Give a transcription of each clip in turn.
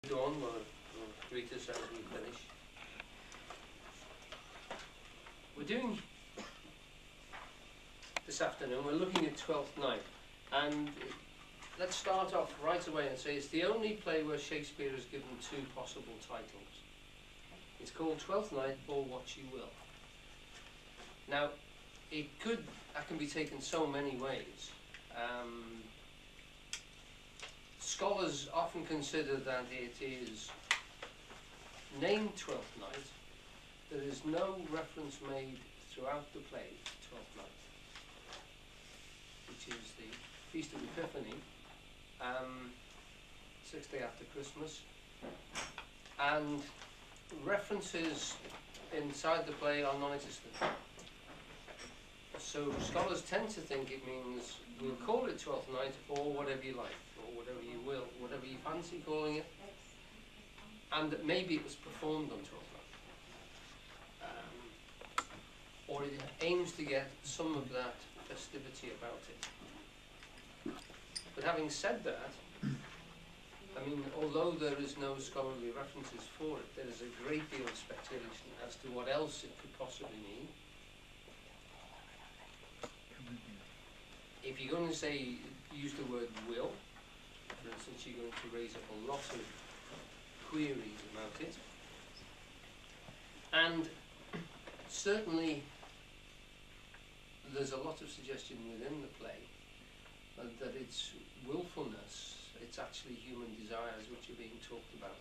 Dawn will greet us as we finish. We're doing this afternoon, we're looking at Twelfth Night, and let's start off right away and say it's the only play where Shakespeare has given two possible titles. It's called Twelfth Night or What You Will. Now, that can be taken so many ways. Scholars often consider that it is named Twelfth Night. There is no reference made throughout the play to Twelfth Night, which is the Feast of Epiphany, 6th day after Christmas, and references inside the play are non-existent. So scholars tend to think it means we'll call it Twelfth Night or whatever you like, or whatever you will, whatever you fancy calling it, and that maybe it was performed on Twelfth Night, or it aims to get some of that festivity about it. But having said that, I mean, although there is no scholarly references for it, there is a great deal of speculation as to what else it could possibly mean. If you're going to say, use the word will, for instance, you're going to raise up a lot of queries about it. And certainly there's a lot of suggestion within the play that it's willfulness, it's actually human desires which are being talked about.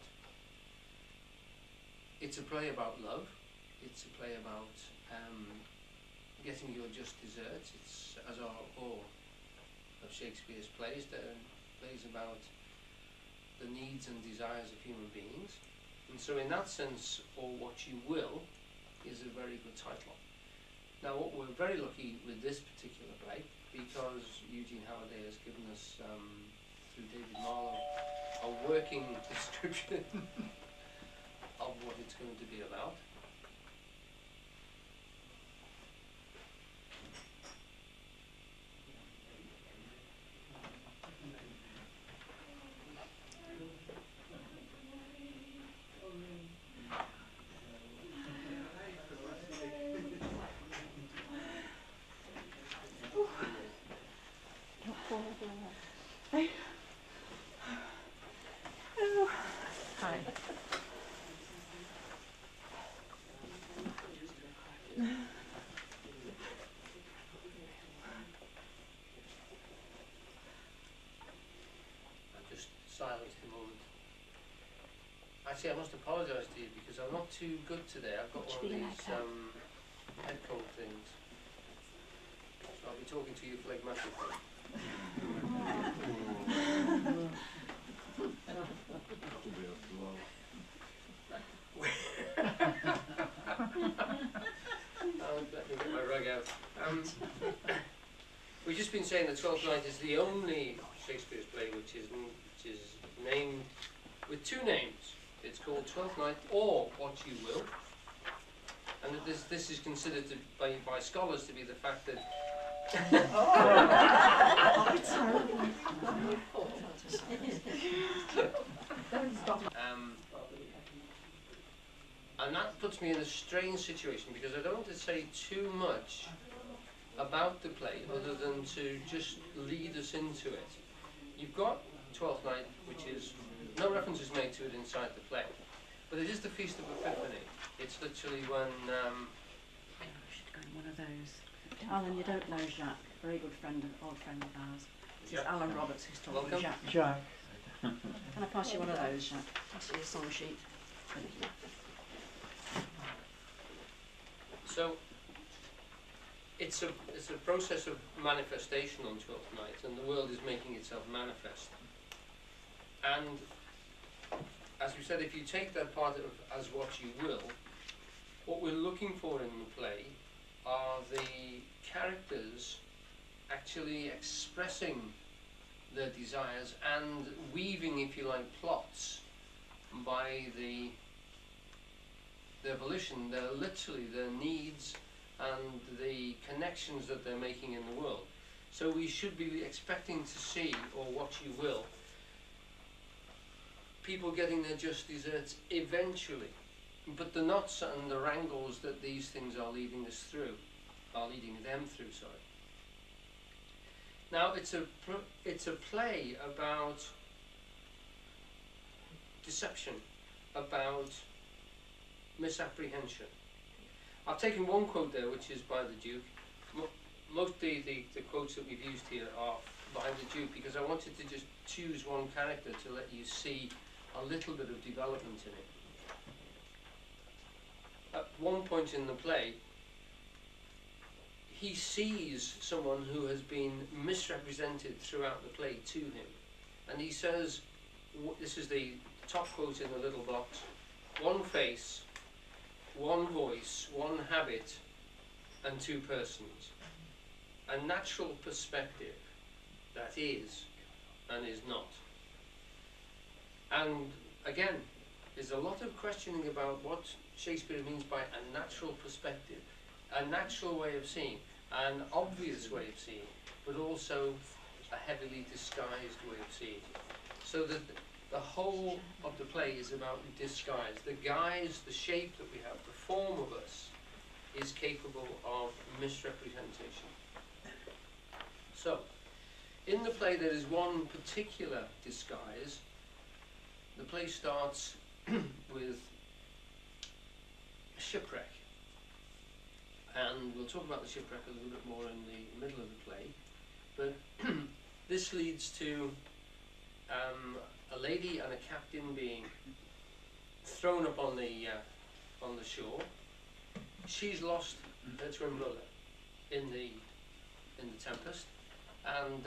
It's a play about love, it's a play about getting your just desserts. It's, as are all of Shakespeare's plays, they're plays about the needs and desires of human beings. And so in that sense, Or What You Will is a very good title. Now what we're very lucky with this particular play, because Eugene Halliday has given us, through David Marlowe, a working description of what it's going to be about. Hi. I'm just silenced a moment. Actually, I must apologise to you because I'm not too good today. I've got one of these headphone things. So I'll be talking to you phlegmatically. Let me get my rug out. We've just been saying that Twelfth Night is the only Shakespeare's play which is named with two names. It's called Twelfth Night or What You Will, and that this is considered by scholars to be the fact that and that puts me in a strange situation because I don't want to say too much about the play other than to just lead us into it. You've got Twelfth Night, which is no reference is made to it inside the play, but it is the Feast of Epiphany. It's literally when I should go in one of those. Alan, you don't know Jacques, very good friend, old friend of ours. This is Alan Roberts who's talking to Jacques. Jack. Can I pass you one of those, Jacques? Pass you a song sheet. So it's a process of manifestation on Twelfth Night, and the world is making itself manifest. And as we said, if you take that part of as what you will, what we're looking for in the play are the characters actually expressing their desires and weaving, if you like, plots by their volition, their needs and the connections that they're making in the world. So we should be expecting to see, or what you will, people getting their just desserts eventually. But the knots and the wrangles that these things are leading them through, sorry. Now it's a play about deception, about misapprehension. I've taken one quote there, which is by the Duke. Most the quotes that we've used here are by the Duke, because I wanted to just choose one character to let you see a little bit of development in it. At one point in the play, he sees someone who has been misrepresented throughout the play to him, and he says, this is the top quote in the little box: one face, one voice, one habit, and two persons. A natural perspective that is and is not. And again, there's a lot of questioning about what Shakespeare means by a natural perspective, a natural way of seeing, an obvious way of seeing, but also a heavily disguised way of seeing. So that the whole of the play is about disguise. The guise, the shape that we have, the form of us is capable of misrepresentation. So, in the play there is one particular disguise. The play starts with a shipwreck. And we'll talk about the shipwreck a little bit more in the middle of the play. But this leads to a lady and a captain being thrown up on the shore. She's lost her twin brother in the tempest, and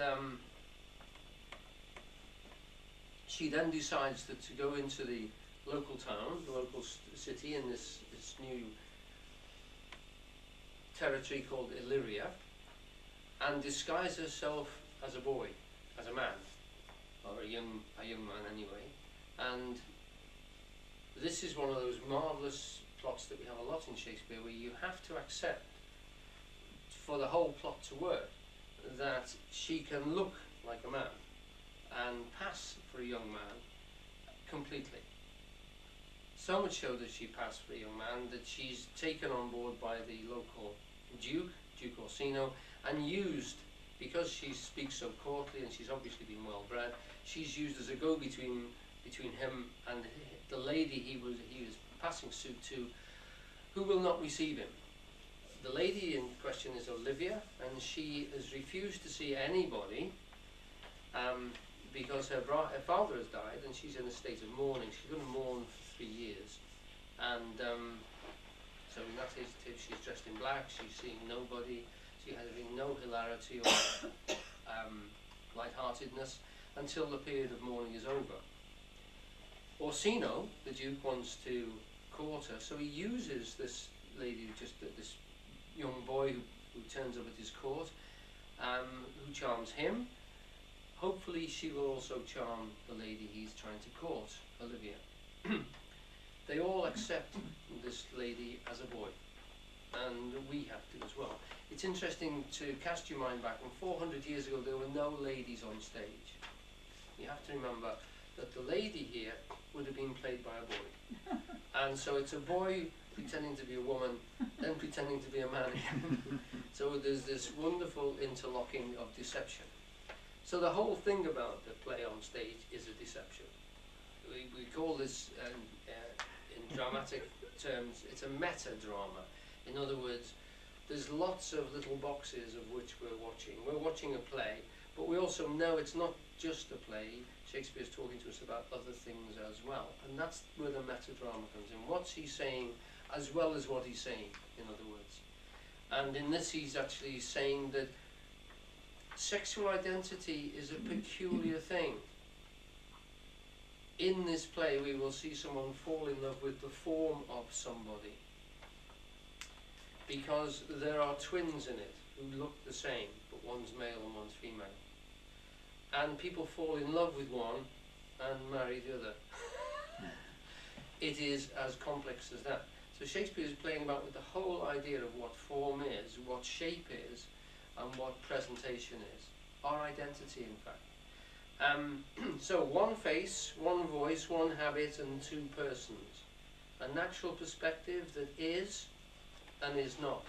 she then decides to go into the local town, the local city in this new territory called Illyria, and disguise herself as a boy, as a man, or a young man anyway. And this is one of those marvellous plots that we have a lot in Shakespeare, where you have to accept, for the whole plot to work, that she can look like a man and pass for a young man completely. So much so that she passed for a young man that she's taken on board by the local Duke Orsino, and used, because she speaks so courtly and she's obviously been well bred, she's used as a go-between between him and the lady he was passing suit to, who will not receive him. The lady in question is Olivia, and she has refused to see anybody because her father has died, and she's in a state of mourning. She's going to mourn for 3 years, and so in that case she's dressed in black. She's seeing nobody. She has no hilarity or lightheartedness until the period of mourning is over. Orsino, the Duke, wants to court her, so he uses this lady, this young boy who turns up at his court, who charms him. Hopefully she will also charm the lady he's trying to court, Olivia. They all accept this lady as a boy, and we have to as well. It's interesting to cast your mind back, and 400 years ago there were no ladies on stage. You have to remember that the lady here would have been played by a boy. And so it's a boy pretending to be a woman, then pretending to be a man again. So there's this wonderful interlocking of deception. So the whole thing about the play on stage is a deception. We call this, in dramatic terms, it's a meta-drama. In other words, there's lots of little boxes of which we're watching. We're watching a play, but we also know it's not just a play. Shakespeare's talking to us about other things as well. And that's where the meta-drama comes in. What's he saying as well as what he's saying, in other words. And in this he's actually saying that sexual identity is a peculiar thing. In this play we will see someone fall in love with the form of somebody, because there are twins in it who look the same, but one's male and one's female. And people fall in love with one and marry the other. It is as complex as that. So Shakespeare is playing about with the whole idea of what form is, what shape is, and what presentation is. Our identity, in fact. So one face, one voice, one habit, and two persons. A natural perspective that is and is not.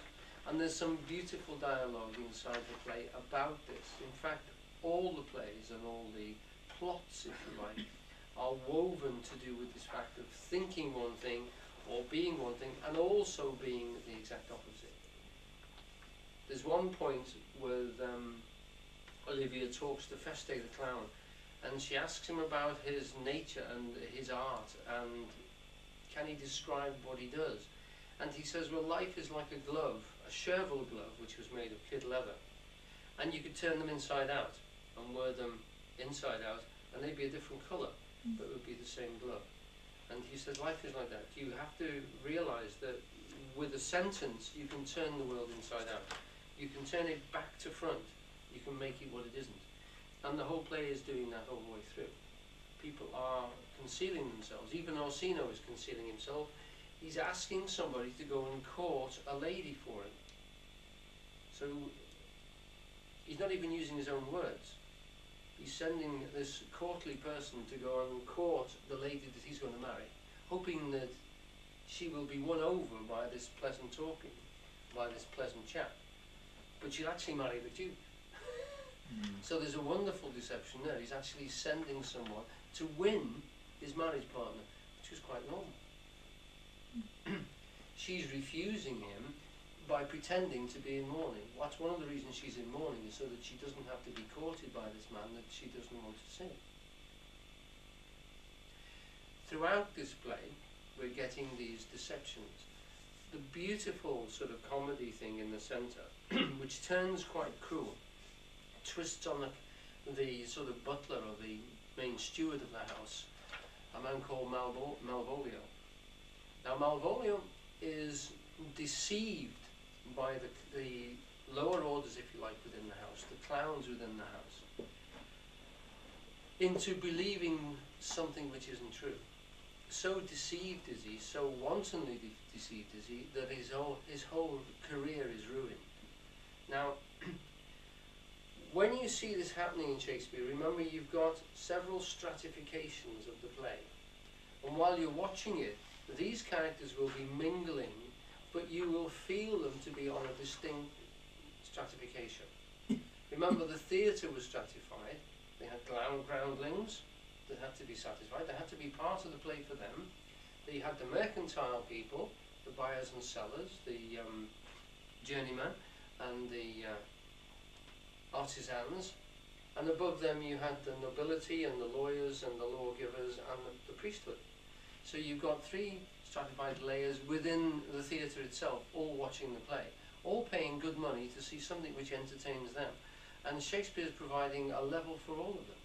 And there's some beautiful dialogue inside the play about this. In fact, all the plays and all the plots, if you like, are woven to do with this fact of thinking one thing or being one thing and also being the exact opposite. There's one point where Olivia talks to Feste the clown, and she asks him about his nature and his art and can he describe what he does. And he says, well, life is like a glove, a Chervil glove, which was made of kid leather. And you could turn them inside out and wear them inside out, and they'd be a different colour, but it would be the same glove. And he says, life is like that. You have to realise that with a sentence, you can turn the world inside out. You can turn it back to front. You can make it what it isn't. And the whole play is doing that all the way through. People are concealing themselves. Even Orsino is concealing himself. He's asking somebody to go and court a lady for him. So he's not even using his own words. He's sending this courtly person to go and court the lady that he's going to marry, hoping that she will be won over by this pleasant talking, by this pleasant chat. But she'll actually marry the Duke. So there's a wonderful deception there. He's actually sending someone to win his marriage partner, which was quite normal. She's refusing him by pretending to be in mourning. That's one of the reasons she's in mourning, is so that she doesn't have to be courted by this man that she doesn't want to see. Throughout this play, we're getting these deceptions. The beautiful sort of comedy thing in the centre, which turns quite cruel, twists on the sort of butler or the main steward of the house, a man called Malvolio. Now Malvolio is deceived by the lower orders, if you like, within the house, the clowns within the house, into believing something which isn't true. So deceived is he, so wantonly deceived is he, that his whole career is ruined. Now, when you see this happening in Shakespeare, remember you've got several stratifications of the play. And while you're watching it, these characters will be mingling, but you will feel them to be on a distinct stratification. Remember, the theatre was stratified. They had groundlings that had to be satisfied. They had to be part of the play for them. They had the mercantile people, the buyers and sellers, the journeymen, and the artisans. And above them you had the nobility and the lawyers and the lawgivers and the priesthood. So you've got three stratified layers within the theatre itself, all watching the play, all paying good money to see something which entertains them. And Shakespeare's providing a level for all of them.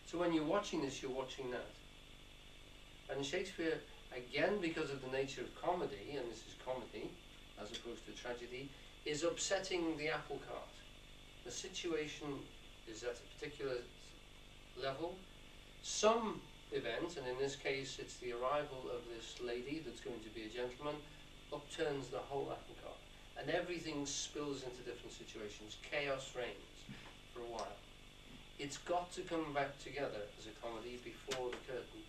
So when you're watching this, you're watching that. And Shakespeare, again, because of the nature of comedy, and this is comedy as opposed to tragedy, is upsetting the apple cart. The situation is at a particular level. Some event, and in this case it's the arrival of this lady that's going to be a gentleman, upturns the whole apple cart. And everything spills into different situations. Chaos reigns for a while. It's got to come back together as a comedy before the curtain,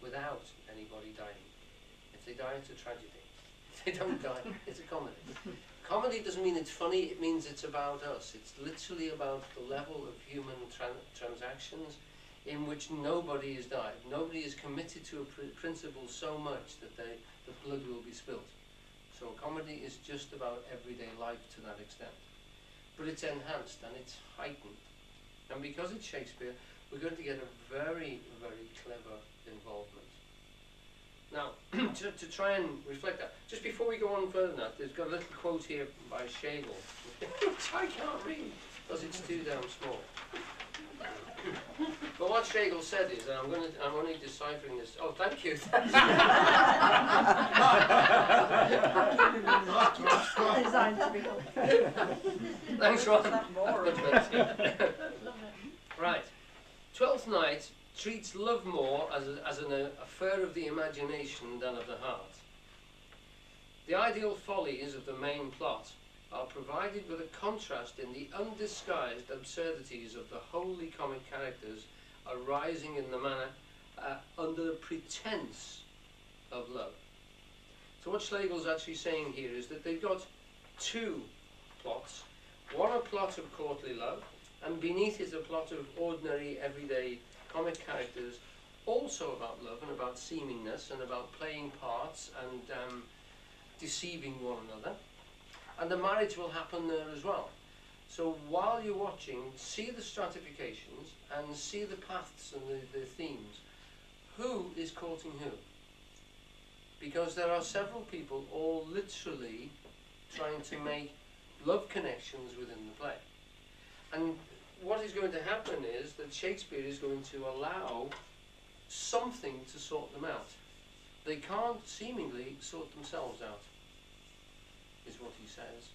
without anybody dying. If they die, it's a tragedy. If they don't die, it's a comedy. Comedy doesn't mean it's funny, it means it's about us. It's literally about the level of human transactions in which nobody has died. Nobody is committed to a principle so much that the blood will be spilt. So a comedy is just about everyday life to that extent. But it's enhanced and it's heightened. And because it's Shakespeare, we're going to get a very, very clever involvement. Now, to try and reflect that, just before we go on further than that, there's got a little quote here by Schlegel, which I can't read because it's too damn small. But what Schlegel said is, and I'm only deciphering this. Oh, thank you. Thanks, Ron. Right. Twelfth Night treats love more as an affair of the imagination than of the heart. The ideal follies of the main plot are provided with a contrast in the undisguised absurdities of the wholly comic characters arising in the manner under the pretense of love. So what Schlegel's actually saying here is that they've got two plots. One a plot of courtly love, and beneath it a plot of ordinary, everyday comic characters, also about love and about seemingness and about playing parts and deceiving one another. And the marriage will happen there as well. So while you're watching, see the stratifications and see the paths and the themes. Who is courting who? Because there are several people all literally trying to make love connections within the play. And what is going to happen is that Shakespeare is going to allow something to sort them out. They can't seemingly sort themselves out, is what he says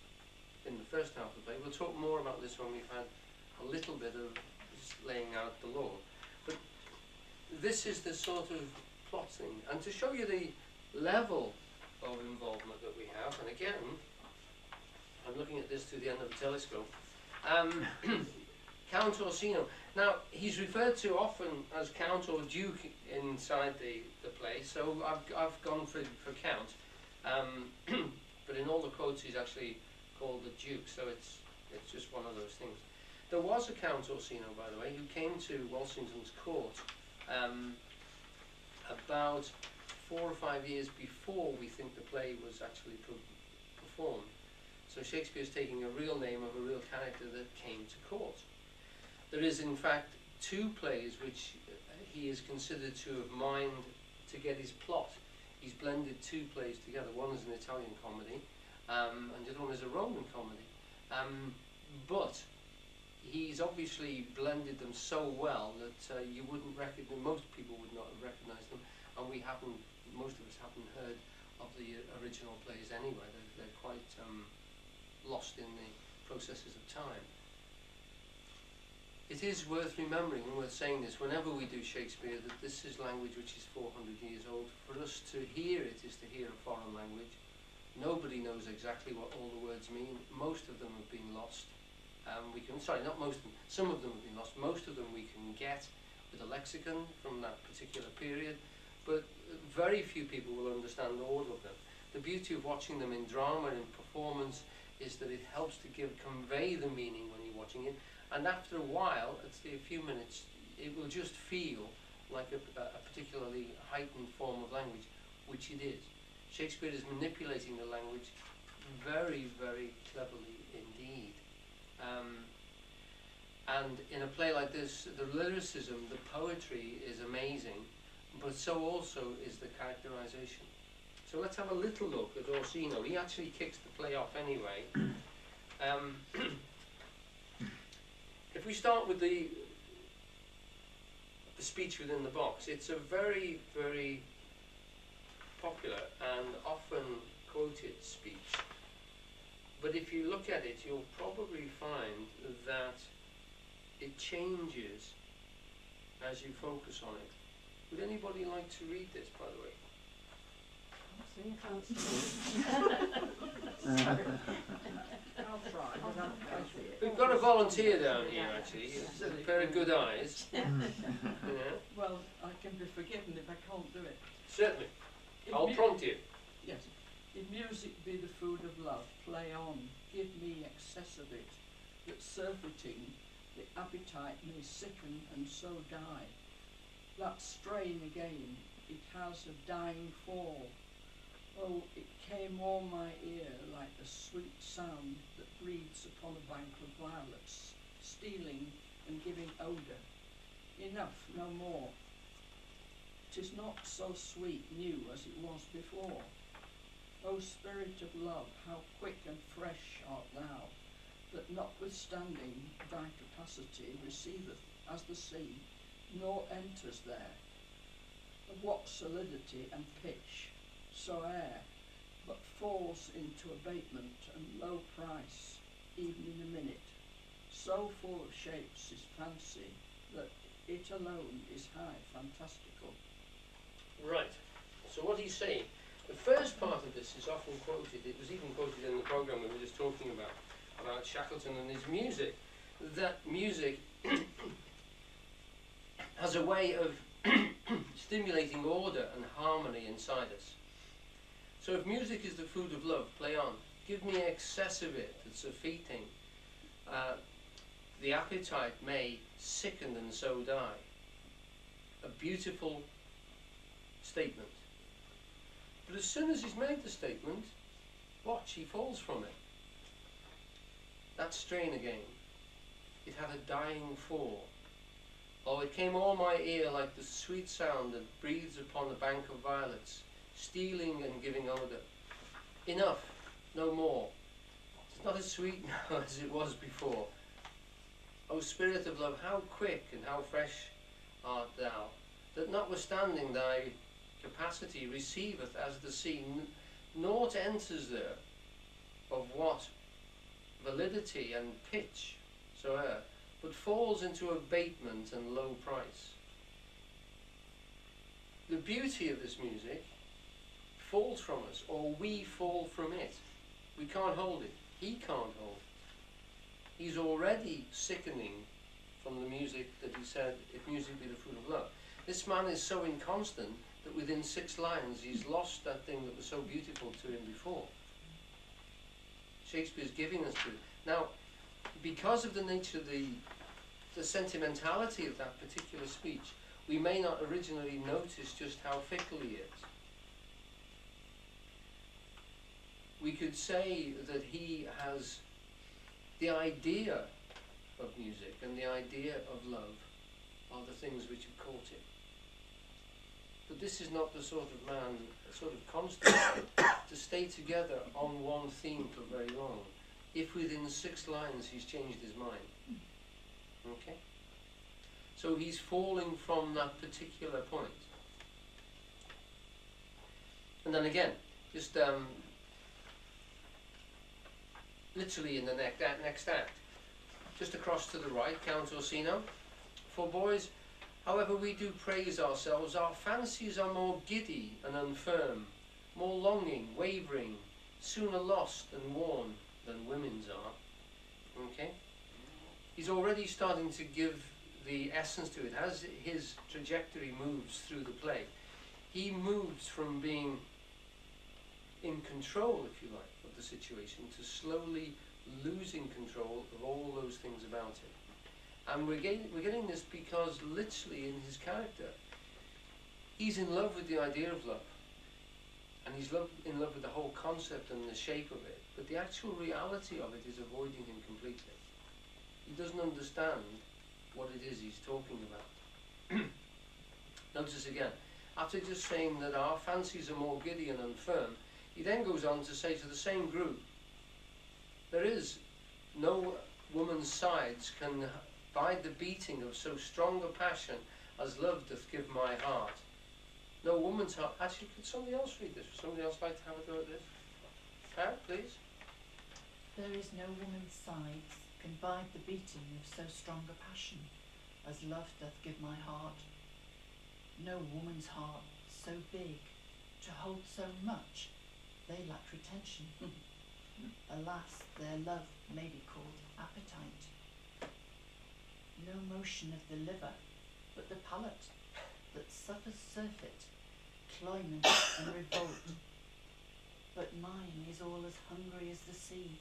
in the first half of the play. We'll talk more about this when we've had a little bit of laying out the law. But this is the sort of plot thing. And to show you the level of involvement that we have, and again, I'm looking at this through the end of the telescope, Count Orsino. Now, he's referred to often as Count or Duke inside the play, so I've gone for Count. But in all the quotes he's actually called the Duke, so it's just one of those things. There was a Count Orsino, by the way, who came to Walsington's court about 4 or 5 years before we think the play was actually performed. So Shakespeare's taking a real name of a real character that came to court. There is in fact 2 plays which he is considered to have mined to get his plot. He's blended 2 plays together. One is an Italian comedy, and the other one is a Roman comedy. But he's obviously blended them so well that you wouldn't recognize, most people would not have recognized them, and most of us haven't heard of the original plays anyway. They're quite lost in the processes of time. It is worth remembering and worth saying this whenever we do Shakespeare, that this is language which is 400 years old. For us to hear it is to hear a foreign language. Nobody knows exactly what all the words mean. Most of them have been lost. Not most of them, some of them have been lost. Most of them we can get with a lexicon from that particular period, but very few people will understand all of them. The beauty of watching them in drama and in performance is that it helps to convey the meaning when you're watching it, and after a while, a few minutes, it will just feel like a particularly heightened form of language, which it is. Shakespeare is manipulating the language very, very cleverly indeed. And in a play like this, the lyricism, the poetry is amazing, but so also is the characterization. So let's have a little look at Orsino. He actually kicks the play off anyway. If we start with the speech within the box, it's a very, very popular and often quoted speech. But if you look at it, you'll probably find that it changes as you focus on it. Would anybody like to read this, by the way? So you can't see. Sorry. I'll try, but I can't see it. We've got a volunteer down here, actually. It's a pair of good eyes. Yeah. Well, I can be forgiven if I can't do it. Certainly. I'll prompt you. Yes. If music be the food of love, play on, give me excess of it, that surfeiting the appetite may sicken and so die. That strain again, it has a dying fall. Oh, it came on my ear like the sweet sound that breathes upon a bank of violets, stealing and giving odour. Enough, no more. 'Tis not so sweet new as it was before. O spirit of love, how quick and fresh art thou, that notwithstanding thy capacity receiveth as the sea, nor enters there. Of what solidity and pitch soe'er, but falls into abatement and low price, even in a minute. So full of shapes is fancy, that it alone is high fantastical. Right. So what he's saying, the first part of this is often quoted. It was even quoted in the programme we were just talking about Shackleton and his music. That music has has a way of stimulating order and harmony inside us. So if music is the food of love, play on. Give me excess of it, that's a feeding. The appetite may sicken and so die. A beautiful statement. But as soon as he's made the statement, watch, he falls from it. That strain again. It had a dying fall. Oh, it came o'er my ear like the sweet sound that breathes upon a bank of violets, stealing and giving odour. Enough, no more. It's not as sweet now as it was before. O Spirit of love, how quick and how fresh art thou, that notwithstanding thy capacity receiveth as the sea, naught enters there of what validity and pitch soe'er, but falls into abatement and low price. The beauty of this music falls from us, or we fall from it. We can't hold it. He can't hold it. He's already sickening from the music that he said, if music be the fruit of love. This man is so inconstant that within 6 lines he's lost that thing that was so beautiful to him before. Shakespeare's giving us to it. Now, because of the nature of the sentimentality of that particular speech, we may not originally notice just how fickle he is. We could say that he has the idea of music and the idea of love are the things which have caught him. But this is not the sort of man, sort of constant, to stay together on one theme for very long, if within 6 lines he's changed his mind. Okay? So he's falling from that particular point. And then again, just literally in the next act, just across to the right, Count Orsino. For boys, however we do praise ourselves, our fancies are more giddy and unfirm, more longing, wavering, sooner lost and worn than women's are. Okay? He's already starting to give the essence to it. As his trajectory moves through the play, he moves from being in control, if you like, of the situation to slowly losing control of all those things about him. And we're getting this because literally in his character, he's in love with the idea of love. And he's in love with the whole concept and the shape of it. But the actual reality of it is avoiding him completely. He doesn't understand what it is he's talking about. Notice again, after just saying that our fancies are more giddy and unfirm, he then goes on to say to the same group, there is no woman's sides can bide the beating of so strong a passion as love doth give my heart. No woman's heart. Actually, could somebody else read this? Would somebody else like to have a go at this? Pat, please. There is no woman's sides can bide the beating of so strong a passion as love doth give my heart. No woman's heart so big to hold so much, they lack retention. Alas, their love may be called appetite. No motion of the liver, but the palate that suffers surfeit, cloyment and revolt. But mine is all as hungry as the sea,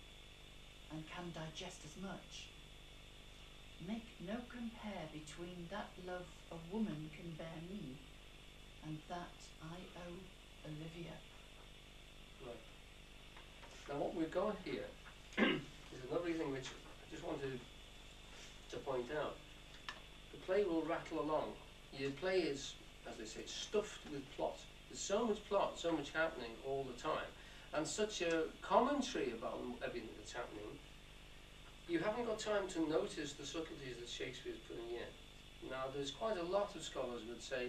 and can digest as much. Make no compare between that love a woman can bear me, and that I owe Olivia. Right. Now what we've got here is another thing which I just wanted to point out. The play will rattle along. The play is, as they say, stuffed with plot. There's so much plot, so much happening all the time, and such a commentary about everything that's happening, you haven't got time to notice the subtleties that Shakespeare's putting in. Now, there's quite a lot of scholars would say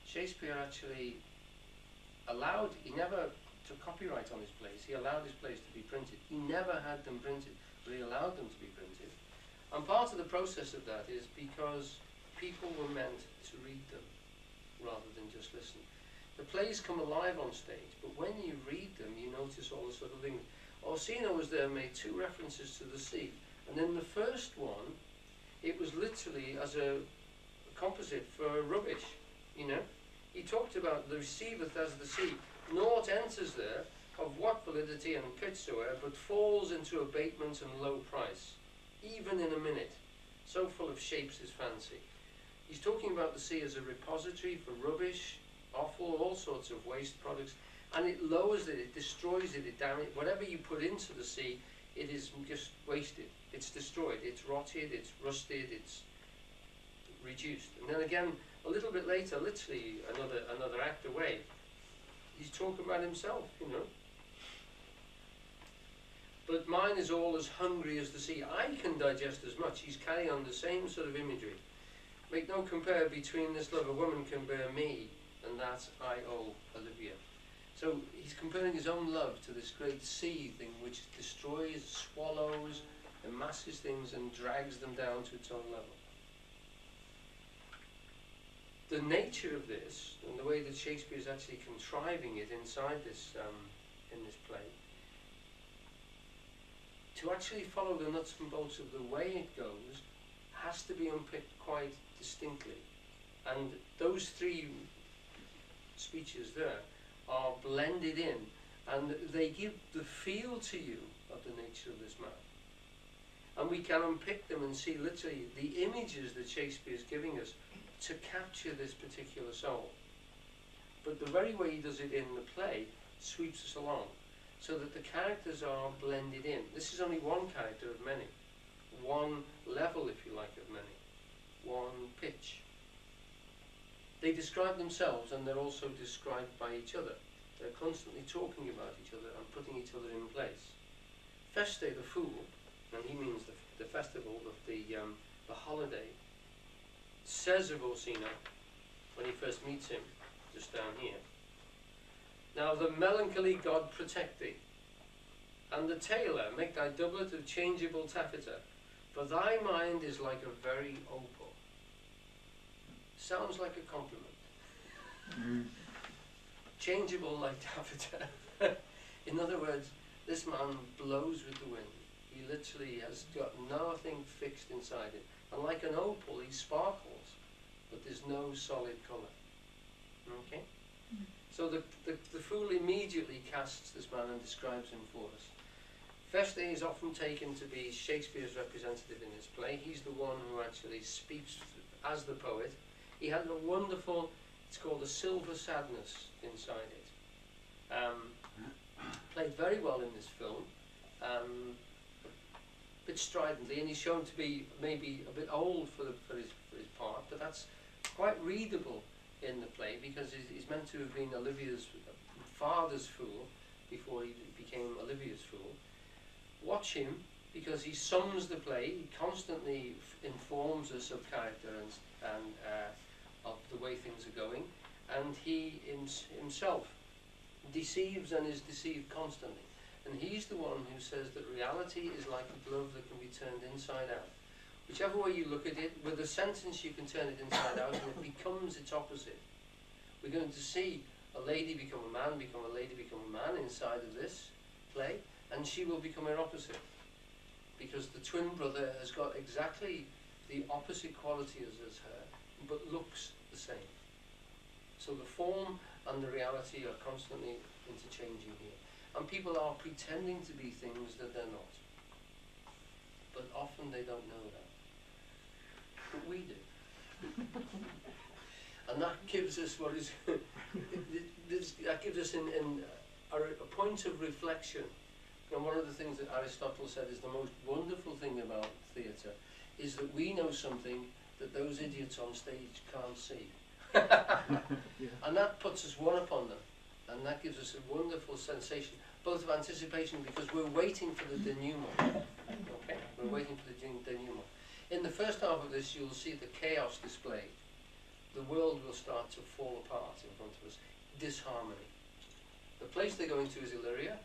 Shakespeare actually he never took copyright on his plays. He allowed his plays to be printed. He never had them printed, but he allowed them to be printed. And part of the process of that is because people were meant to read them rather than just listen. The plays come alive on stage, but when you read them, you notice all the sort of things. Orsino was there, made 2 references to the sea. And in the first one, it was literally as a composite for rubbish, you know. He talked about the receiveth as the sea, naught enters there, of what validity and pitch soe'er, but falls into abatement and low price, even in a minute, so full of shapes is fancy. He's talking about the sea as a repository for rubbish, offal, all sorts of waste products, and it lowers it, it destroys it, it damages it. Whatever you put into the sea, it is just wasted, it's destroyed, it's rotted, it's rusted, it's reduced. And then again, a little bit later, literally another act away, he's talking about himself, you know. But mine is all as hungry as the sea. I can digest as much. He's carrying on the same sort of imagery. Make no compare between this love a woman can bear me and that I owe Olivia. So he's comparing his own love to this great sea thing which destroys, swallows, amasses things and drags them down to its own level. The nature of this, and the way that Shakespeare is actually contriving it inside this, in this play, to actually follow the nuts and bolts of the way it goes, has to be unpicked quite distinctly. And those three speeches there are blended in, and they give the feel to you of the nature of this man. And we can unpick them and see literally the images that Shakespeare is giving us to capture this particular soul. But the very way he does it in the play sweeps us along, so that the characters are blended in. This is only one character of many, one level, if you like, of many, one pitch. They describe themselves, and they're also described by each other. They're constantly talking about each other and putting each other in place. Feste, the fool, and he means the festival of the holiday, says of Orsino, when he first meets him, just down here, now the melancholy God protect thee, and the tailor make thy doublet of changeable taffeta, for thy mind is like a very opal. Sounds like a compliment. Changeable like taffeta. In other words, this man blows with the wind. He literally has got nothing fixed inside him. And like an opal, he sparkles, but there's no solid colour. Okay? So the fool immediately casts this man and describes him for us. Feste is often taken to be Shakespeare's representative in this play. He's the one who actually speaks as the poet. He had a wonderful, it's called a silver sadness inside it. Played very well in this film. A bit stridently, and he's shown to be maybe a bit old for his part, but that's quite readable in the play, because he's meant to have been Olivia's father's fool before he became Olivia's fool. Watch him, because he sums the play. He constantly informs us of character and of the way things are going, and he himself deceives and is deceived constantly. And he's the one who says that reality is like a glove that can be turned inside out. Whichever way you look at it, with a sentence you can turn it inside out and it becomes its opposite. We're going to see a lady become a man, become a lady, become a man inside of this play, and she will become her opposite. Because the twin brother has got exactly the opposite quality as her, but looks the same. So the form and the reality are constantly interchanging here. And people are pretending to be things that they're not. But often they don't know that. But we do. And that gives us what is that gives us a point of reflection. And one of the things that Aristotle said is the most wonderful thing about theatre is that we know something that those idiots on stage can't see. And that puts us one upon them. And that gives us a wonderful sensation, both of anticipation, because we're waiting for the denouement. Okay? We're waiting for the denouement. In the first half of this, you'll see the chaos displayed. The world will start to fall apart in front of us. Disharmony. The place they're going to is Illyria.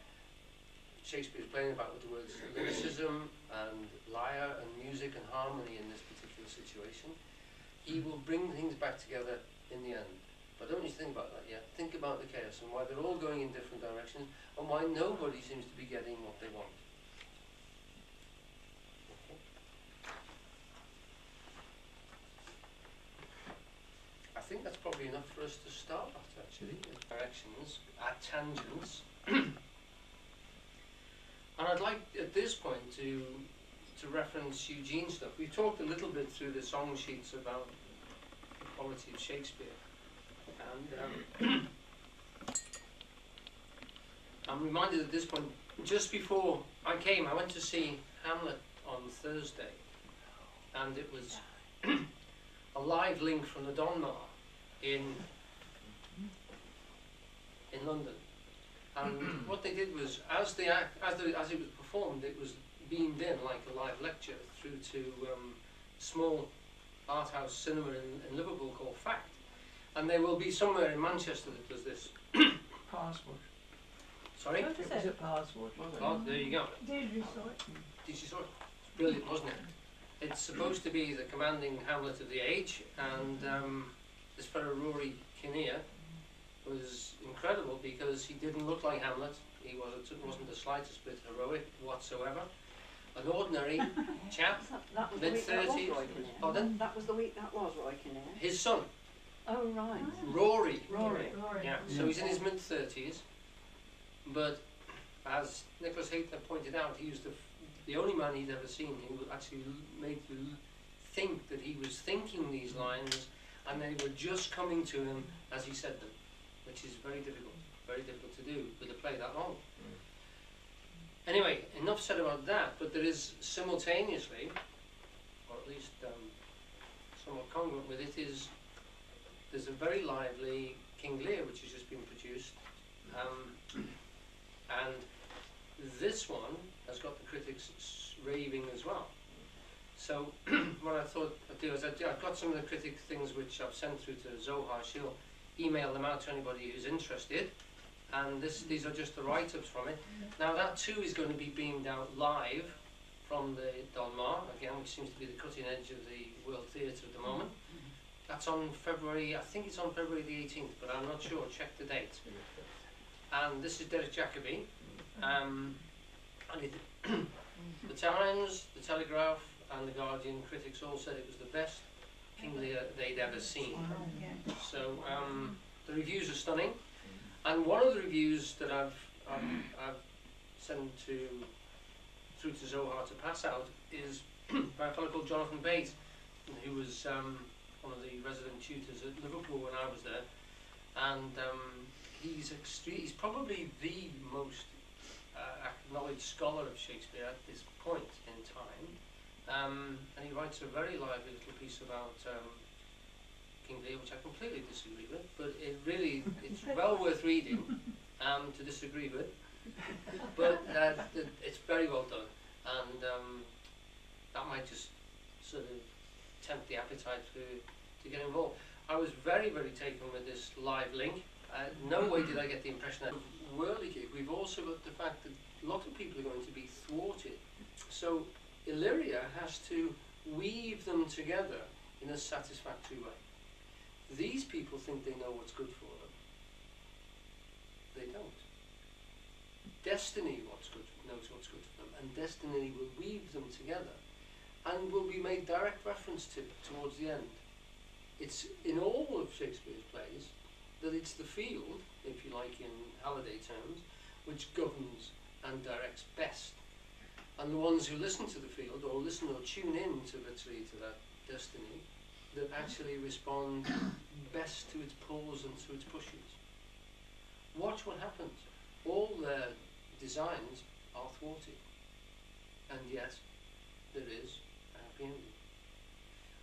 Shakespeare is playing about with the words lyricism and lyre and music and harmony in this particular situation. He will bring things back together in the end. But don't you think about that yet? Think about the chaos and why they're all going in different directions and why nobody seems to be getting what they want. Okay. probably enough for us to start at, actually. Directions, at tangents. And I'd like, at this point, to reference Eugene's stuff. We've talked a little bit through the song sheets about the quality of Shakespeare. And I'm reminded at this point, just before I came, I went to see Hamlet on Thursday. And it was a live link from the Donmar in London. And what they did was, as it was performed, it was beamed in like a live lecture through to a small art house cinema in Liverpool called Fact. And there will be somewhere in Manchester that does this. Password. Sorry? It was a password, wasn't it? Oh, there you go. Did you saw it? Did you saw it? It's brilliant, wasn't it? It's supposed to be the commanding Hamlet of the age, and this fellow Rory Kinnear was incredible because he didn't look like Hamlet. He wasn't the slightest bit heroic whatsoever. An ordinary chap, That was the week that was mid-30s. Roy Kinnear. Pardon? That was the week that was Roy Kinnear. His son, Oh, right. Rory. Rory. Yeah, so he's in his mid-30s, but as Nicholas Hayter pointed out, he was the only man he'd ever seen who actually made you think that he was thinking these lines and they were just coming to him as he said them, which is very difficult to do with a play that long. Anyway, enough said about that, but there is simultaneously, or at least somewhat congruent with it, there's a very lively King Lear which has just been produced, and this one has got the critics raving as well. So what I thought I'd do is I've got some of the critic things which I've sent through to Zohar. She'll email them out to anybody who's interested, and these are just the write-ups from it. Now that too is going to be beamed out live from the Donmar, again, which seems to be the cutting edge of the World Theatre at the moment. That's on February, I think it's on February the 18th, but I'm not sure, check the date. And this is Derek Jacobi. And the Times, the Telegraph and the Guardian critics all said it was the best King Lear they'd ever seen. So the reviews are stunning. And one of the reviews that I've sent through to Zohar to pass out is by a fellow called Jonathan Bates, who was one of the resident tutors at Liverpool when I was there, and he's probably the most acknowledged scholar of Shakespeare at this point in time, and he writes a very lively little piece about King Lear, which I completely disagree with, but it's well worth reading to disagree with, but it's very well done, and that might just sort of tempt the appetite to get involved. I was very, very taken with this live link. No way did I get the impression that whirligig. We've also got the fact that a lot of people are going to be thwarted. So Illyria has to weave them together in a satisfactory way. These people think they know what's good for them. They don't. Destiny knows what's good for them, and destiny will weave them together and will be made direct reference to towards the end. It's in all of Shakespeare's plays that it's the field, if you like in Halliday terms, which governs and directs best. And the ones who listen to the field, or listen or tune in to literally to that destiny, that actually respond best to its pulls and to its pushes. Watch what happens. All their designs are thwarted. And yet, there is a happy ending.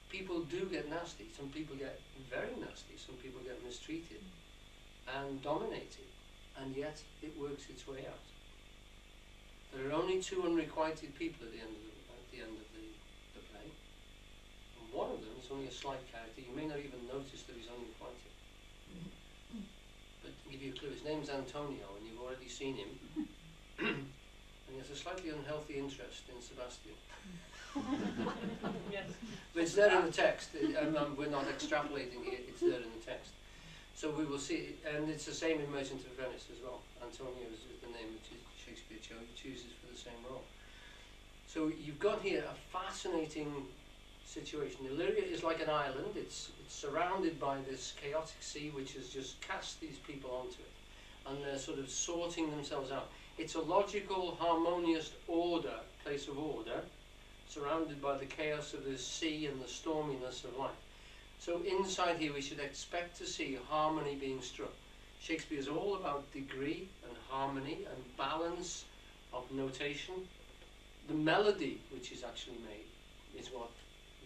People do get nasty. Some people get very nasty. Some people get mistreated and dominated. And yet, it works its way out. There are only two unrequited people at the end of the play. And one of them is only a slight character. You may not even notice that he's unrequited. But to give you a clue, his name's Antonio, and you've already seen him. And he has a slightly unhealthy interest in Sebastian. Yes. But it's there in the text, we're not extrapolating here, it's there in the text. So we will see, and it's the same in Merchant of Venice as well. Antonio is the name which Shakespeare chooses for the same role. So you've got here a fascinating situation. Illyria is like an island. It's surrounded by this chaotic sea which has just cast these people onto it, and they're sort of sorting themselves out. It's a logical, harmonious order, place of order, surrounded by the chaos of the sea and the storminess of life. So inside here we should expect to see harmony being struck. Shakespeare is all about degree and harmony and balance of notation. The melody which is actually made is what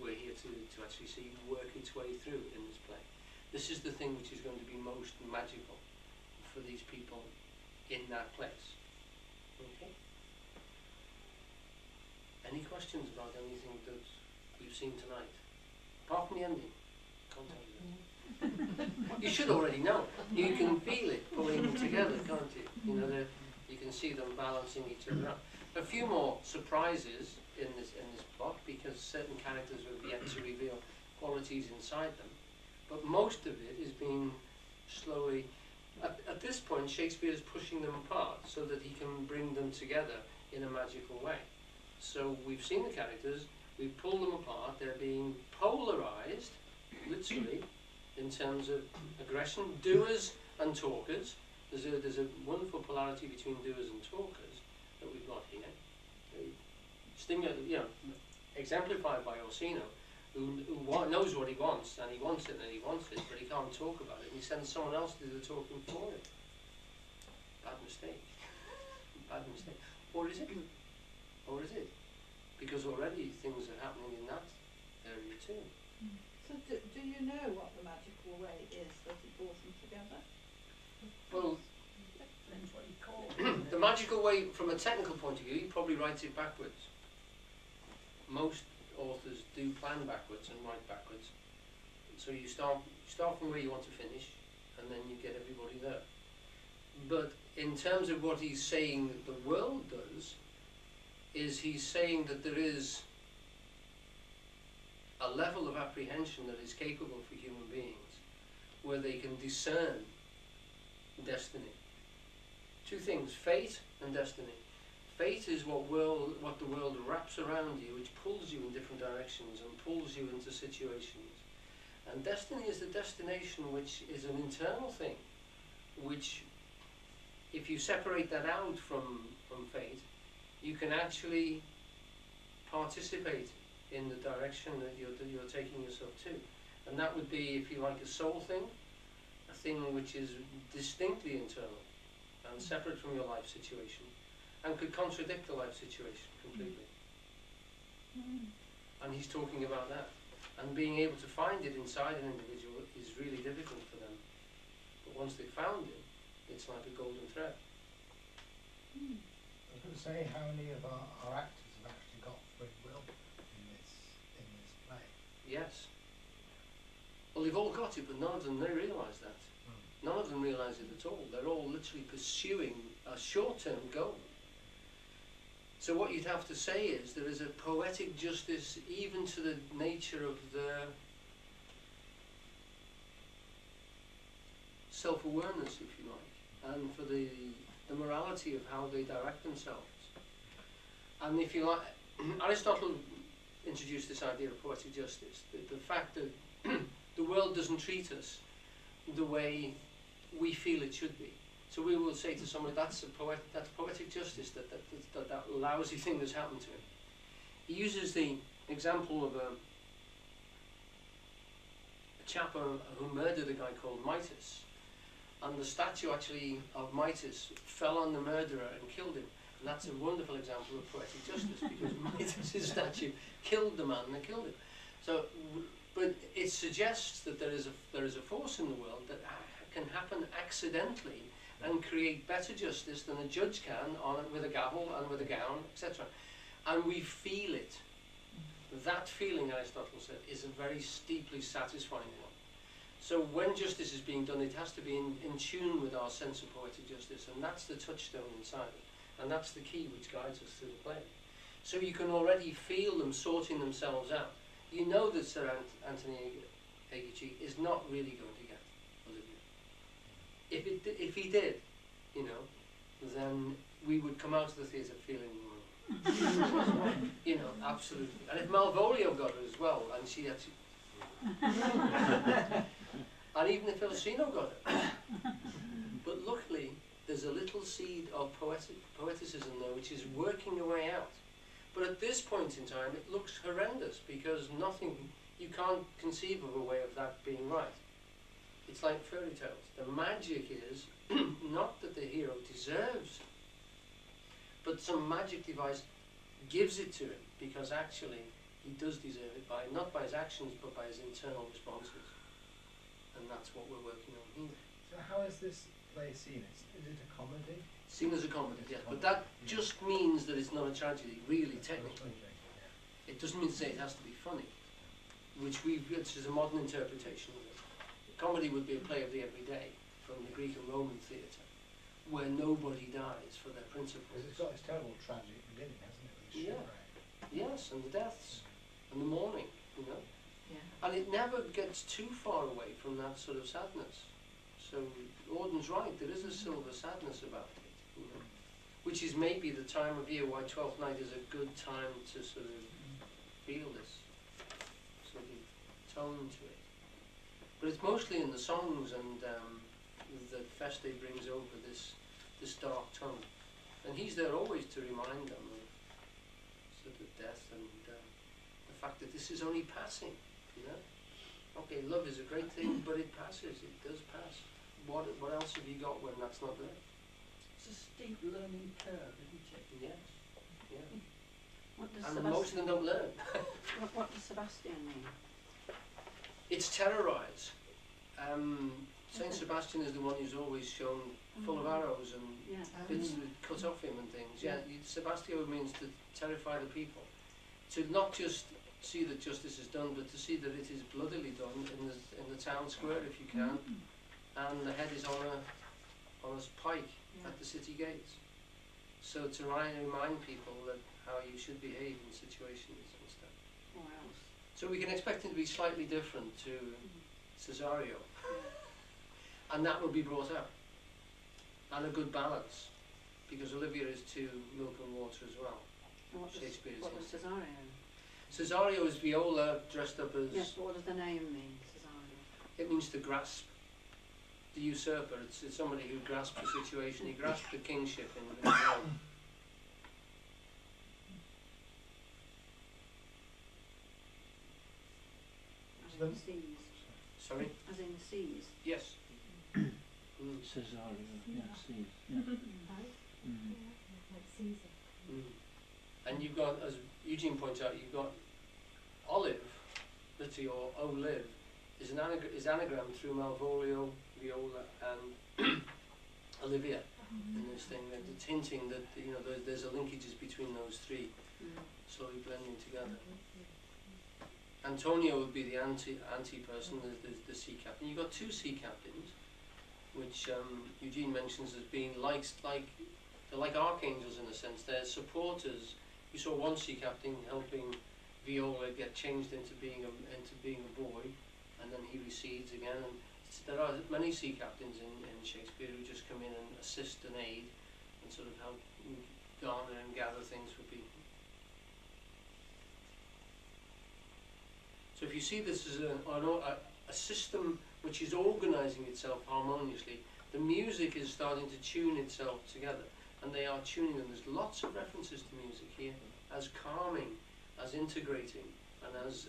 we're here to actually see work its way through in this play. This is the thing which is going to be most magical for these people in that place. Okay? Any questions about anything that we've seen tonight? Apart from the ending. Can't tell you. You should already know. You can feel it pulling them together, can't you? You know, you can see them balancing each other up. A few more surprises in this plot, because certain characters have yet to reveal qualities inside them. But most of it is being slowly... At this point, Shakespeare is pushing them apart so that he can bring them together in a magical way. So we've seen the characters, we've pulled them apart, they're being polarized, literally, in terms of aggression, doers and talkers. There's a wonderful polarity between doers and talkers that we've got here. Exemplified by Orsino, who knows what he wants, and he wants it, but he can't talk about it, and he sends someone else to do the talking for him. Bad mistake. Bad mistake. Or is it? Or is it? Because already things are happening in that area too. So do you know what the magical way is that he pulls them together? Well, Depends what you call it. the magical way, from a technical point of view, he probably writes it backwards. Most authors do plan backwards and write backwards. So you start from where you want to finish, and then you get everybody there. But in terms of what he's saying that the world does, is he's saying that there is a level of apprehension that is capable for human beings, where they can discern destiny. Two things, fate and destiny. Fate is what the world wraps around you, which pulls you in different directions and pulls you into situations. And destiny is the destination, which is an internal thing, which, if you separate that out from fate, you can actually participate in the direction that you're taking yourself to. And that would be, if you like, a soul thing, a thing which is distinctly internal and separate from your life situation, and could contradict the life situation completely. And he's talking about that. And being able to find it inside an individual is really difficult for them. But once they've found it, it's like a golden thread. I was going to say, how many of our actors have actually got free will in this play? Yes. Well, they've all got it, but none of them, they realise that. None of them realise it at all. They're all literally pursuing a short-term goal. So what you'd have to say is there is a poetic justice even to the nature of the self-awareness, if you like, and for the morality of how they direct themselves. And if you like, Aristotle introduced this idea of poetic justice, the fact that the world doesn't treat us the way we feel it should be. So we will say to someone, that's poetic justice, that lousy thing that's happened to him. He uses the example of a chap who murdered a guy called Midas. And the statue actually of Midas fell on the murderer and killed him. And that's a wonderful example of poetic justice, because Midas' statue killed the man and killed him. So, but it suggests that there is a force in the world that can happen accidentally and create better justice than a judge can with a gavel and with a gown, etc. And we feel it. That feeling, Aristotle said, is a very steeply satisfying one. So when justice is being done, it has to be in tune with our sense of poetic justice, and that's the touchstone inside it. And that's the key which guides us through the play. So you can already feel them sorting themselves out. You know that Sir Anthony Aguichi is not really going to get Olivia. If he did, you know, then we would come out of the theatre feeling You know, absolutely. And if Malvolio got it as well, and she actually, and even if Elsino got it, but luckily there's a little seed of poeticism there which is working a way out. But at this point in time, it looks horrendous because nothing, you can't conceive of a way of that being right. It's like fairy tales. The magic is not that the hero deserves, but some magic device gives it to him because actually he does deserve it by not by his actions but by his internal responses. And that's what we're working on here. So how is this play seen? Is it a comedy? Seen as a comedy, yes, but that just means that it's not a tragedy, really, technically. It doesn't mean to say it has to be funny, which is a modern interpretation of it. Comedy would be a play of the everyday from the Greek and Roman theatre, where nobody dies for their principles. Because it's got this terrible tragic beginning, hasn't it? With the Yeah. shipwreck. Yes, and the deaths, and the mourning, you know. Yeah. And it never gets too far away from that sort of sadness. So Auden's right, there is a silver sadness about it, you know, which is maybe the time of year why Twelfth Night is a good time to sort of feel this sort of tone to it. But it's mostly in the songs and that Feste brings over this dark tone. And he's there always to remind them of sort of death and the fact that this is only passing, you know. Okay, love is a great thing, but it passes, it does pass. What else have you got when that's not there? It's a steep learning curve, isn't it? Yes, yeah. What does And most of them don't learn. what does Sebastian mean? It's terrorise. Saint Sebastian is the one who's always shown full of arrows and Yeah. bits that cut off him and things. Yeah, Sebastio means to terrify the people. To not just see that justice is done, but to see that it is bloodily done in the town square if you can, and the head is on a pike at the city gates. So to remind people that how you should behave in situations and stuff. Or else. So we can expect it to be slightly different to Cesario, and that will be brought out, and a good balance, because Olivia is to milk and water as well. And what Shakespeare is what does Cesario? Cesario is Viola dressed up as, Yes, but what does the name mean, Cesario? it means to grasp, the usurper. It's somebody who grasps the situation. He grasped the kingship in Rome. As in the seas. Sorry? As in the seas. Yes. Cesario, yeah, seas. Yeah. And you've got, as Eugene points out, you've got Olive, literally, or Olive, is anagrammed through Malvolio, Viola, and Olivia in this thing. That it's hinting that there's a linkages between those three, slowly blending together. Antonio would be the anti person, the sea captain. You've got two sea captains, which Eugene mentions as being they're like archangels in a sense. They're supporters. You saw one sea captain helping Viola get changed into being a boy, and then he recedes again. And there are many sea captains in Shakespeare who just come in and assist and aid and sort of help garner and gather things for people. So if you see this as a system which is organising itself harmoniously, the music is starting to tune itself together, and they are tuning them. There's lots of references to music here as calming, as integrating, and as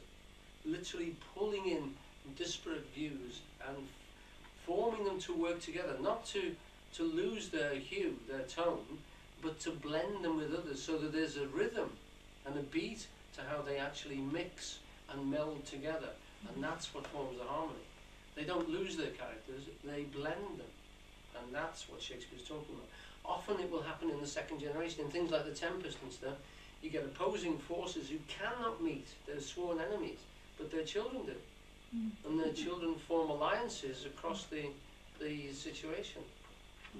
literally pulling in disparate views and forming them to work together, not to lose their hue, their tone, but to blend them with others so that there's a rhythm and a beat to how they actually mix and meld together, and that's what forms the harmony. They don't lose their characters, they blend them, and that's what Shakespeare's talking about. Often it will happen in the second generation, in things like The Tempest and stuff. You get opposing forces who cannot meet, they're sworn enemies, but their children do. And their children form alliances across the situation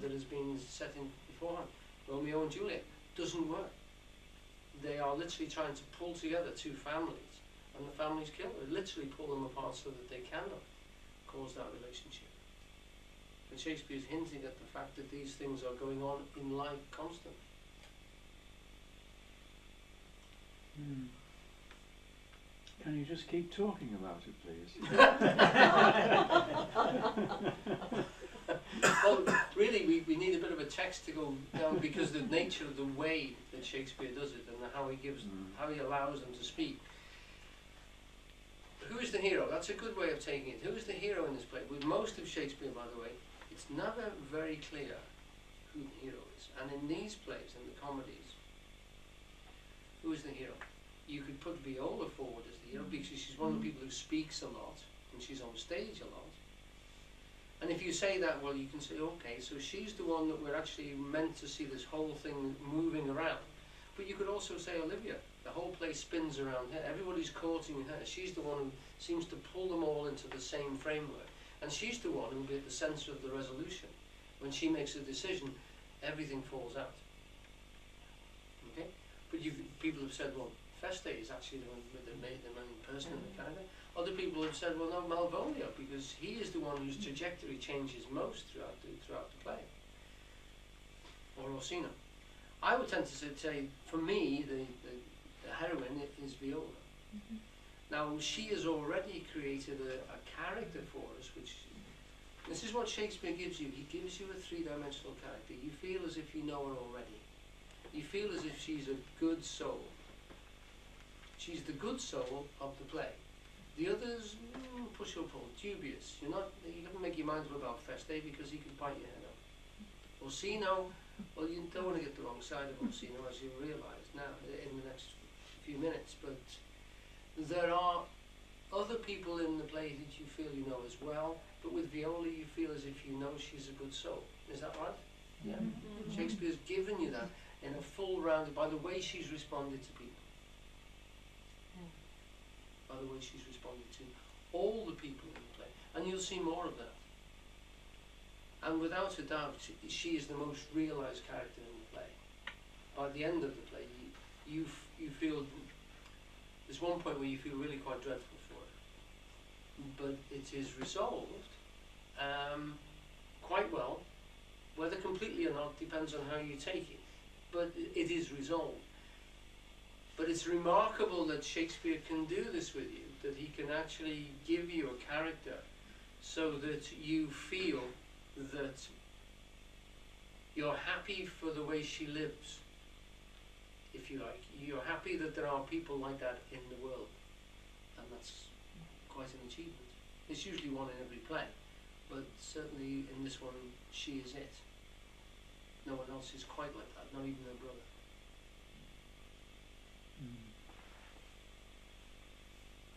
that has been set in beforehand. Romeo and Juliet doesn't work. They are literally trying to pull together two families, and the families literally pull them apart so that they cannot cause that relationship. And Shakespeare's hinting at the fact that these things are going on in life constantly. Hmm. Can you just keep talking about it, please? Well, really, we need a bit of a text to go down because the nature of the way that Shakespeare does it and how he gives, how he allows them to speak. Who is the hero? That's a good way of taking it. Who is the hero in this play? With most of Shakespeare, by the way, it's never very clear who the hero is. And in these plays, in the comedies, who is the hero? You could put Viola forward as the hero because she's one of the people who speaks a lot and she's on stage a lot. And if you say that, well, you can say, okay, so she's the one that we're actually meant to see this whole thing moving around. But you could also say Olivia. The whole play spins around her. Everybody's courting her. She's the one who seems to pull them all into the same framework. And she's the one who will be at the centre of the resolution. When she makes a decision, everything falls out. Okay? But people have said, well, Feste is actually the one with the main person in the character. Other people have said, well, no, Malvolio, because he is the one whose trajectory changes most throughout the play. Or Orsino. I would tend to say, for me, the heroine is Viola. Now, she has already created a character for us, which, this is what Shakespeare gives you. He gives you a three-dimensional character. You feel as if you know her already. You feel as if she's a good soul. She's the good soul of the play. The others, push or pull, dubious. You haven't make your mind up about Feste because he could bite your head off. Orsino, well, you don't want to get the wrong side of Orsino, as you realise now in the next few minutes. But there are other people in the play that you feel you know as well. But with Viola, you feel as if you know she's a good soul. Is that right? Yeah. Shakespeare's given you that in a full round by the way she's responded to people. By the way she's responded to all the people in the play. And you'll see more of that. And without a doubt, she is the most realised character in the play. By the end of the play, you feel, there's one point where you feel really quite dreadful for her. But it is resolved quite well. Whether completely or not depends on how you take it. But it is resolved. But it's remarkable that Shakespeare can do this with you, that he can actually give you a character so that you feel that you're happy for the way she lives, if you like. You're happy that there are people like that in the world. And that's quite an achievement. It's usually one in every play, but certainly in this one, she is it. No one else is quite like that, not even her brother.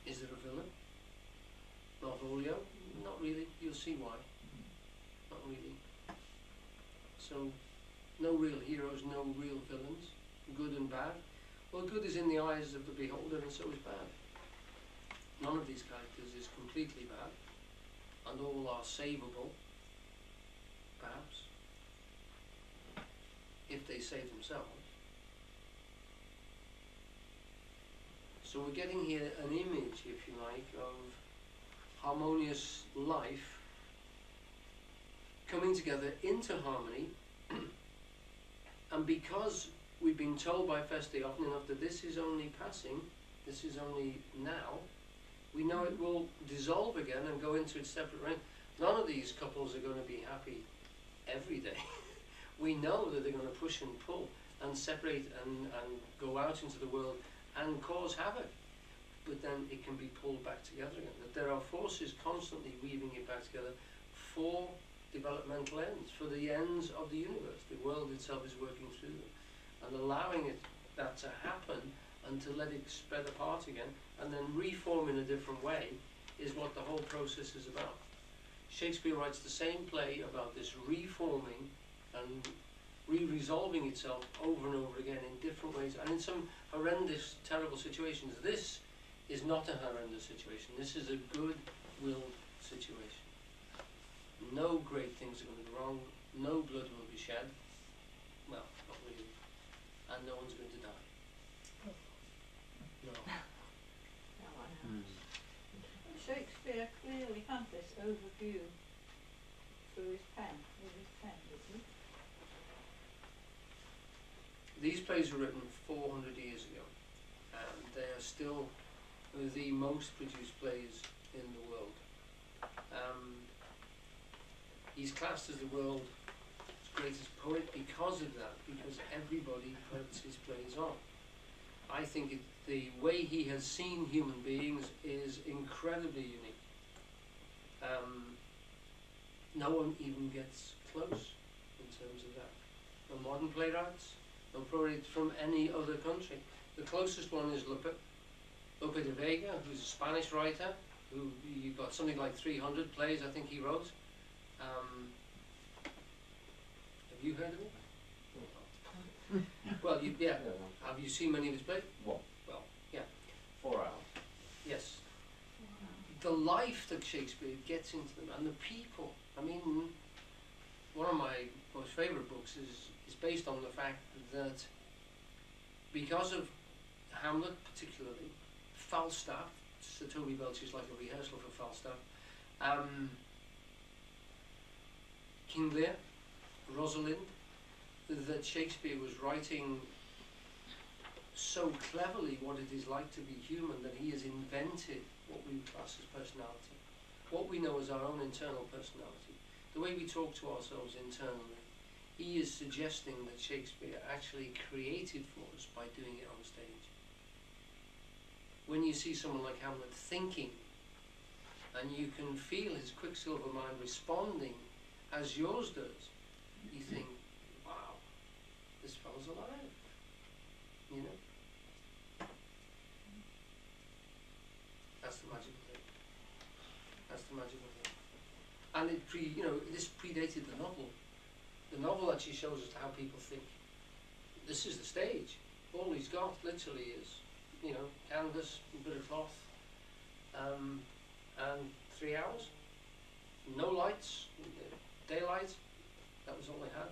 Is there a villain? Malvolio? Not really. You'll see why. Not really. So, no real heroes, no real villains. Good and bad. Well, good is in the eyes of the beholder, and so is bad. None of these characters is completely bad, and all are savable, perhaps, if they save themselves. So we're getting here an image, if you like, of harmonious life coming together into harmony. And because we've been told by Feste often enough that this is only passing, this is only now, we know it will dissolve again and go into its separate range. None of these couples are going to be happy every day. We know that they're going to push and pull and separate and go out into the world and cause havoc, but then it can be pulled back together again. That there are forces constantly weaving it back together for developmental ends, for the ends of the universe. The world itself is working through them, and allowing that to happen and to let it spread apart again and then reform in a different way is what the whole process is about. Shakespeare writes the same play about this reforming and re-resolving itself over and over again in different ways and in some horrendous, terrible situations. This is not a horrendous situation. This is a good-willed situation. No great things are going to go wrong. No blood will be shed. Well, not really. And no one's going to die. No. Shakespeare clearly had this overview through his pen, didn't he? These plays were written 400 years ago. they are still the most produced plays in the world. He's classed as the world's greatest poet because of that, because everybody puts his plays on. I think the way he has seen human beings is incredibly unique. No one even gets close in terms of that. No modern playwrights, no playwrights from any other country. The closest one is Lope de Vega, who's a Spanish writer, who you got something like 300 plays I think he wrote. Have you heard of him? Well, yeah. Have you seen many of his plays? What? Well, yeah. 4 hours. Yes. The life that Shakespeare gets into them, and the people. I mean, one of my most favourite books is based on the fact that because of Hamlet particularly, Falstaff, Sir Toby Belch is like a rehearsal for Falstaff, King Lear, Rosalind, that Shakespeare was writing so cleverly what it is like to be human that he has invented what we would class as personality, what we know as our own internal personality, the way we talk to ourselves internally. He is suggesting that Shakespeare actually created for us by doing it on stage. When you see someone like Hamlet thinking, and you can feel his quicksilver mind responding as yours does, you think, wow, this fellow's alive, you know? That's the magical thing. That's the magical thing. And this predated the novel. The novel actually shows us how people think. This is the stage. All he's got literally is, canvas, a bit of cloth, and 3 hours. No lights, daylight. That was all they had.